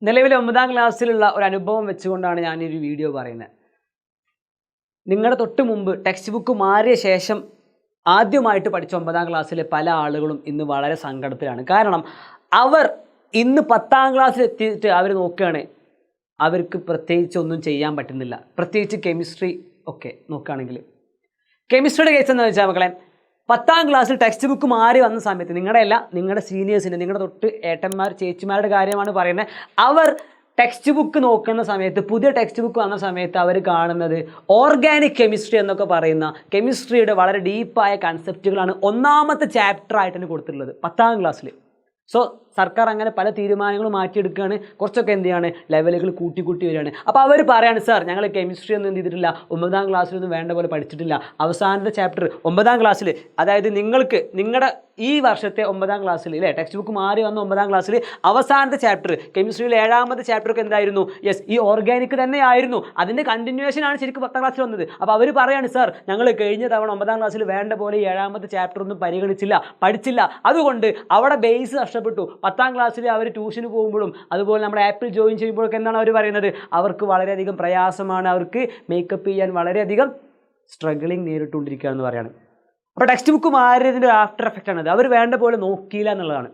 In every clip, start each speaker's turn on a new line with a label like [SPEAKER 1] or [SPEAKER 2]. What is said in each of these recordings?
[SPEAKER 1] നിലവിലെ 9ാം ക്ലാസ്സിലുള്ള ഒരു അനുഭവം വെച്ചുകൊണ്ടാണ് ഞാൻ ഈ വീഡിയോ പറയുന്നത്. നിങ്ങളുടെ തൊട്ട് മുമ്പ് ടെക്സ്റ്റ് ബുക്ക് മാറിയ ശേഷം ആദ്യമായിട്ട് പഠിച്ച 9ാം ക്ലാസ്സിലെ പല ആളുകളും ഇന്ന് വളരെ സങ്കടത്തിലാണ്. കാരണം അവർ ഇന്ന് 10ാം ക്ലാസ്സിൽ എത്തിയിട്ട് അവർ നോക്കുകയാണ്, അവർക്ക് പ്രത്യേകിച്ച് ഒന്നും ചെയ്യാൻ പറ്റുന്നില്ല. പ്രത്യേകിച്ച് കെമിസ്ട്രി ഒക്കെ നോക്കുകയാണെങ്കിൽ, കെമിസ്ട്രിയുടെ കേസ് എന്ന് വെച്ചാൽ മക്കളെ, 10ാം ക്ലാസ്സിൽ ടെക്സ്റ്റ് ബുക്ക് മാറി വന്ന സമയത്ത് നിങ്ങളുടെ സീനിയേഴ്സിൻ്റെ, നിങ്ങളുടെ തൊട്ട് ഏട്ടന്മാർ ചേച്ചിമാരുടെ കാര്യമാണ് പറയുന്നത്. അവർ ടെക്സ്റ്റ് ബുക്ക് നോക്കുന്ന സമയത്ത്, പുതിയ ടെക്സ്റ്റ് ബുക്ക് വന്ന സമയത്ത് അവർ കാണുന്നത് ഓർഗാനിക് കെമിസ്ട്രി എന്നൊക്കെ പറയുന്ന കെമിസ്ട്രിയുടെ വളരെ ഡീപ്പായ കൺസെപ്റ്റുകളാണ് ഒന്നാമത്തെ ചാപ്റ്ററായിട്ട് കൊടുത്തിട്ടുള്ളത് 10ാം ക്ലാസ്സിൽ. സോ സർക്കാർ അങ്ങനെ പല തീരുമാനങ്ങളും മാറ്റിയെടുക്കുകയാണ്. കുറച്ചൊക്കെ എന്ത് ചെയ്യാണ്, ലെവലുകൾ കൂട്ടി വരികയാണ്. അപ്പോൾ അവർ പറയാണ്, സാർ ഞങ്ങൾ കെമിസ്ട്രി ഒന്നും എന്ത് ചെയ്തിട്ടില്ല, 9ാം ക്ലാസ്സിലൊന്നും വേണ്ട പോലെ പഠിച്ചിട്ടില്ല. അവസാനത്തെ ചാപ്റ്റർ 9ാം ക്ലാസ്സിൽ, അതായത് നിങ്ങൾക്ക് നിങ്ങളുടെ ഈ വർഷത്തെ 9ാം ക്ലാസ്സിൽ അല്ലേ, ടെക്സ്റ്റ് ബുക്ക് മാറി വന്ന 9ാം ക്ലാസ്സിൽ അവസാനത്തെ ചാപ്റ്റർ കെമിസ്ട്രിയിൽ 7ാമത്തെ ചാപ്റ്ററൊക്കെ എന്തായിരുന്നു, യെസ് ഈ ഓർഗാനിക് തന്നെയായിരുന്നു. അതിൻ്റെ കണ്ടിന്യൂവേഷനാണ് ശരിക്കും 10ാം ക്ലാസ്സിൽ വന്നത്. അപ്പോൾ അവർ പറയാണ്, സാർ ഞങ്ങൾ കഴിഞ്ഞ തവണ 9ാം ക്ലാസ്സിൽ വേണ്ട പോലെ 7ാമത്തെ ചാപ്റ്റർ ഒന്നും പരിഗണിച്ചില്ല, പഠിച്ചില്ല. അതുകൊണ്ട് അവിടെ ബേസ് നഷ്ടപ്പെട്ടു. 10ാം ക്ലാസ്സിൽ അവർ ട്യൂഷന് പോകുമ്പോഴും അതുപോലെ നമ്മുടെ ആപ്പിൽ ജോയിൻ ചെയ്യുമ്പോഴൊക്കെ എന്താണ് അവർ പറയുന്നത്, അവർക്ക് വളരെയധികം പ്രയാസമാണ്, അവർക്ക് മേക്കപ്പ് ചെയ്യാൻ വളരെയധികം സ്ട്രഗിളിങ് നേരിട്ടുകൊണ്ടിരിക്കുകയെന്ന് പറയുകയാണ്. അപ്പോൾ ടെക്സ്റ്റ് ബുക്ക് മാറിയതിൻ്റെ ആഫ്റ്റർ എഫക്റ്റാണത്. അവർ വേണ്ട പോലെ നോക്കിയില്ല എന്നുള്ളതാണ്.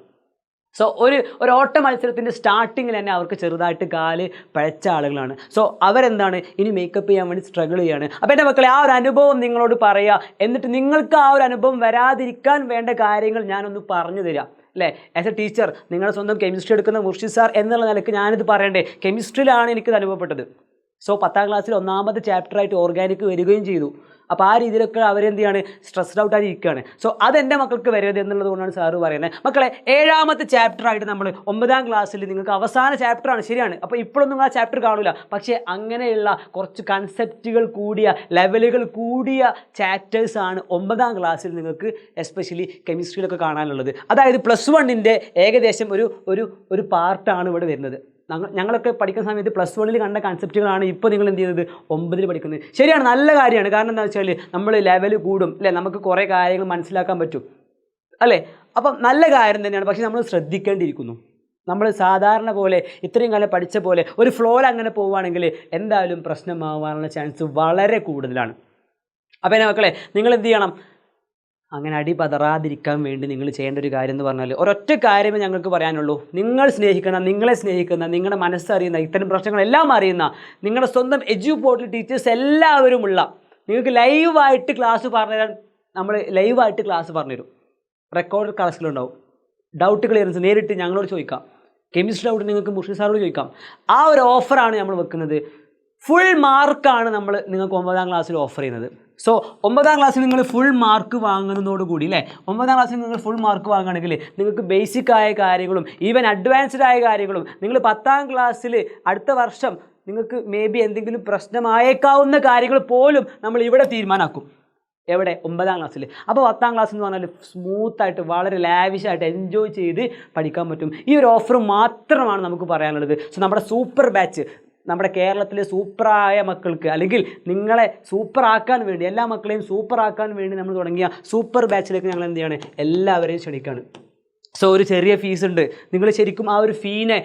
[SPEAKER 1] സോ ഒരു ഓട്ട മത്സരത്തിൻ്റെ സ്റ്റാർട്ടിങ്ങിൽ തന്നെ അവർക്ക് ചെറുതായിട്ട് കാല് പഴച്ച ആളുകളാണ്. സോ അവരെന്താണ് ഇനി മേക്കപ്പ് ചെയ്യാൻ വേണ്ടി സ്ട്രഗിൾ ചെയ്യാണ്. അപ്പോൾ എൻ്റെ മക്കളെ, ആ ഒരു അനുഭവം നിങ്ങളോട് പറയുക, എന്നിട്ട് നിങ്ങൾക്ക് ആ ഒരു അനുഭവം വരാതിരിക്കാൻ വേണ്ട കാര്യങ്ങൾ ഞാനൊന്ന് പറഞ്ഞു തരാം അല്ലേ. ആസ് എ ടീച്ചർ, നിങ്ങളുടെ സ്വന്തം കെമിസ്ട്രി എടുക്കുന്ന മുർഷിദ് സാർ എന്നുള്ള നിലയ്ക്ക് ഞാനിത് പറയണ്ടേ, കെമിസ്ട്രിയിലാണ് എനിക്കിത് അനുഭവപ്പെട്ടത്. സോ 10ാം ക്ലാസ്സിൽ ഒന്നാമത്തെ ചാപ്റ്ററായിട്ട് ഓർഗാനിക് വരികയും ചെയ്തു. അപ്പോൾ ആ രീതിയിലൊക്കെ അവരെന്ത് ചെയ്യാണ്, സ്ട്രെസ്ഡ് ഔട്ടായി ഇരിക്കുകയാണ്. സോ അതെൻ്റെ മക്കൾക്ക് വരരുത് എന്നുള്ളത് കൊണ്ടാണ് സാറ് പറയുന്നത്. മക്കളെ, 7ാമത്തെ ചാപ്റ്ററായിട്ട് നമ്മൾ 9ാം ക്ലാസ്സിൽ നിങ്ങൾക്ക് അവസാന ചാപ്റ്ററാണ്, ശരിയാണ്. അപ്പോൾ ഇപ്പോഴൊന്നും ആ ചാപ്റ്റർ കാണില്ല. പക്ഷേ അങ്ങനെയുള്ള കുറച്ച് കൺസെപ്റ്റുകൾ കൂടിയ, ലെവലുകൾ കൂടിയ ചാപ്റ്റേഴ്സാണ് 9ാം ക്ലാസ്സിൽ നിങ്ങൾക്ക് എസ്പെഷ്യലി കെമിസ്ട്രിയിലൊക്കെ കാണാനുള്ളത്. അതായത് +1ൻ്റെ ഏകദേശം ഒരു പാർട്ടാണ് ഇവിടെ വരുന്നത്. ഞങ്ങളൊക്കെ പഠിക്കുന്ന സമയത്ത് +1 കണ്ട കൺസെപ്റ്റുകളാണ് ഇപ്പോൾ നിങ്ങൾ എന്ത് ചെയ്യുന്നത്, 9 പഠിക്കുന്നത്. ശരിയാണ്, നല്ല കാര്യമാണ്. കാരണം എന്താ വെച്ചാൽ നമ്മൾ ലെവൽ കൂടും അല്ലേ, നമുക്ക് കുറേ കാര്യങ്ങൾ മനസ്സിലാക്കാൻ പറ്റും അല്ലേ. അപ്പം നല്ല കാര്യം തന്നെയാണ്. പക്ഷേ നമ്മൾ ശ്രദ്ധിക്കേണ്ടിയിരിക്കുന്നു. നമ്മൾ സാധാരണ പോലെ ഇത്രയും കാലം പഠിച്ച പോലെ ഒരു ഫ്ലോയിൽ അങ്ങനെ പോവുകയാണെങ്കിൽ എന്തായാലും പ്രശ്നമാവാനുള്ള ചാൻസ് വളരെ കൂടുതലാണ്. അപ്പോൾ എൻ്റെ മക്കളെ, നിങ്ങൾ എന്ത് ചെയ്യണം, അങ്ങനെ അടി പതറാതിരിക്കാൻ വേണ്ടി നിങ്ങൾ ചെയ്യേണ്ട ഒരു കാര്യം എന്ന് പറഞ്ഞാൽ ഒരൊറ്റ കാര്യമേ ഞങ്ങൾക്ക് പറയാനുള്ളൂ. നിങ്ങളെ സ്നേഹിക്കുന്ന, നിങ്ങളുടെ മനസ്സറിയുന്ന, ഇത്തരം പ്രശ്നങ്ങളെല്ലാം അറിയുന്ന നിങ്ങളുടെ സ്വന്തം പോർട്ടൽ ടീച്ചേഴ്സ് എല്ലാവരുമുള്ള, നിങ്ങൾക്ക് ലൈവായിട്ട് ക്ലാസ് പറഞ്ഞുതരാൻ നമ്മൾ ലൈവായിട്ട് ക്ലാസ് പറഞ്ഞുതരും. റെക്കോർഡ് ക്ലാസ്സിലുണ്ടാവും. ഡൗട്ട് ക്ലിയറൻസ് നേരിട്ട് ഞങ്ങളോട് ചോദിക്കാം. കെമിസ്ട്രി ഡൗട്ട് നിങ്ങൾക്ക് മുർഷിദ് സാറോട് ചോദിക്കാം. ആ ഒരു ഓഫറാണ് നമ്മൾ വെക്കുന്നത്. ഫുൾ മാർക്കാണ് നമ്മൾ നിങ്ങൾക്ക് 9ാം ക്ലാസ്സിൽ ഓഫർ ചെയ്യുന്നത്. സോ 9ാം ക്ലാസ്സിൽ നിങ്ങൾ ഫുൾ മാർക്ക് വാങ്ങുന്നതോടുകൂടി അല്ലേ, 9ാം ക്ലാസ്സിൽ നിങ്ങൾ ഫുൾ മാർക്ക് വാങ്ങുകയാണെങ്കിൽ നിങ്ങൾക്ക് ബേസിക് ആയ കാര്യങ്ങളും ഈവൻ അഡ്വാൻസ്ഡ് ആയ കാര്യങ്ങളും നിങ്ങൾ 10ാം ക്ലാസ്സിൽ അടുത്ത വർഷം നിങ്ങൾക്ക് മേ ബി എന്തെങ്കിലും പ്രശ്നമായേക്കാവുന്ന കാര്യങ്ങൾ പോലും നമ്മൾ ഇവിടെ തീരുമാനമാക്കും. എവിടെ, 9ാം ക്ലാസ്സിൽ. അപ്പോൾ 10ാം ക്ലാസ് എന്ന് പറഞ്ഞാൽ സ്മൂത്തായിട്ട് വളരെ ലാവിഷായിട്ട് എൻജോയ് ചെയ്ത് പഠിക്കാൻ പറ്റും. ഈ ഒരു ഓഫർ മാത്രമാണ് നമുക്ക് പറയാനുള്ളത്. സോ നമ്മുടെ സൂപ്പർ ബാച്ച്, നമ്മുടെ കേരളത്തിലെ സൂപ്പറായ മക്കൾക്ക്, അല്ലെങ്കിൽ നിങ്ങളെ സൂപ്പറാക്കാൻ വേണ്ടി, എല്ലാ മക്കളെയും സൂപ്പറാക്കാൻ വേണ്ടി നമ്മൾ തുടങ്ങിയ സൂപ്പർ ബാച്ചിലേക്ക് ഞങ്ങൾ എന്ത് ചെയ്യാണ്, എല്ലാവരെയും ക്ഷണിക്കുകയാണ്. സോ ഒരു ചെറിയ ഫീസ് ഉണ്ട്. നിങ്ങൾ ശരിക്കും ആ ഒരു ഫീനെ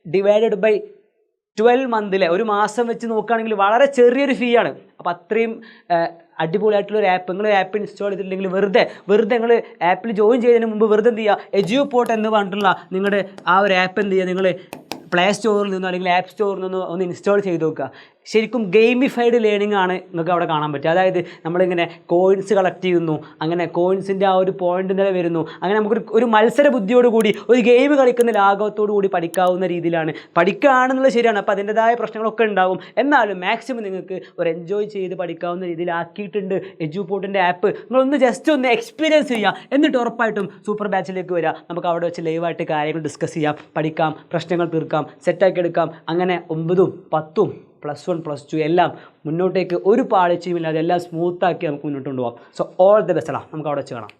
[SPEAKER 1] ഡിവൈഡഡ് ബൈ 12 മന്തിലെ ഒരു മാസം വെച്ച് നോക്കുകയാണെങ്കിൽ വളരെ ചെറിയൊരു ഫീ ആണ്. അപ്പോൾ അത്രയും അടിപൊളിയായിട്ടുള്ളൊരു ആപ്പ്, നിങ്ങൾ ആപ്പ് ഇൻസ്റ്റാൾ ചെയ്തിട്ടില്ലെങ്കിൽ വെറുതെ നിങ്ങൾ ആപ്പിൽ ജോയിൻ ചെയ്തതിന് മുമ്പ് വെറുതെ എന്ത് ചെയ്യുക, പോർട്ട് എന്ന് പറഞ്ഞിട്ടുള്ള നിങ്ങളുടെ ആ ഒരു ആപ്പ് എന്ത് ചെയ്യുക, നിങ്ങൾ പ്ലേ സ്റ്റോറിൽ നിന്നോ അല്ലെങ്കിൽ ആപ്പ് സ്റ്റോറിൽ നിന്നോ ഒന്ന് ഇൻസ്റ്റാൾ ചെയ്ത് നോക്കുക. ശരിക്കും ഗെയിമിഫൈഡ് ലേണിംഗ് ആണ് നിങ്ങൾക്ക് അവിടെ കാണാൻ പറ്റുക. അതായത് നമ്മളിങ്ങനെ കോയിൻസ് കളക്ട് ചെയ്യുന്നു, അങ്ങനെ കോയിൻസിൻ്റെ ആ ഒരു പോയിന്റ് നില വരുന്നു, അങ്ങനെ നമുക്കൊരു മത്സര ബുദ്ധിയോടുകൂടി ഒരു ഗെയിം കളിക്കുന്ന ലാഘവത്തോടു കൂടി പഠിക്കാവുന്ന രീതിയിലാണ്. പഠിക്കുകയാണെന്നുള്ളത് ശരിയാണ്, അപ്പോൾ അതിൻ്റെതായ പ്രശ്നങ്ങളൊക്കെ ഉണ്ടാവും. എന്നാലും മാക്സിമം നിങ്ങൾക്ക് ഒരു എൻജോയ് ചെയ്ത് പഠിക്കാവുന്ന രീതിയിലാക്കിയിട്ടുണ്ട് പോർട്ടിൻ്റെ ആപ്പ്. നിങ്ങളൊന്ന് ജസ്റ്റ് ഒന്ന് എക്സ്പീരിയൻസ് ചെയ്യുക, എന്നിട്ട് ഉറപ്പായിട്ടും സൂപ്പർ ബാച്ചിലേക്ക് വരിക. നമുക്ക് അവിടെ വെച്ച് ലൈവായിട്ട് കാര്യങ്ങൾ ഡിസ്കസ് ചെയ്യാം, പഠിക്കാം, പ്രശ്നങ്ങൾ തീർക്കാം, സെറ്റാക്കി എടുക്കാം. അങ്ങനെ 9ഉം 10ഉം +1 +2 എല്ലാം മുന്നോട്ടേക്ക് ഒരു പാളിച്ചയുമില്ലാതെ എല്ലാം സ്മൂത്താക്കി നമുക്ക് മുന്നോട്ട് കൊണ്ടുപോകാം. So all the best. നമുക്ക് അവിടെ വെച്ച് കാണാം.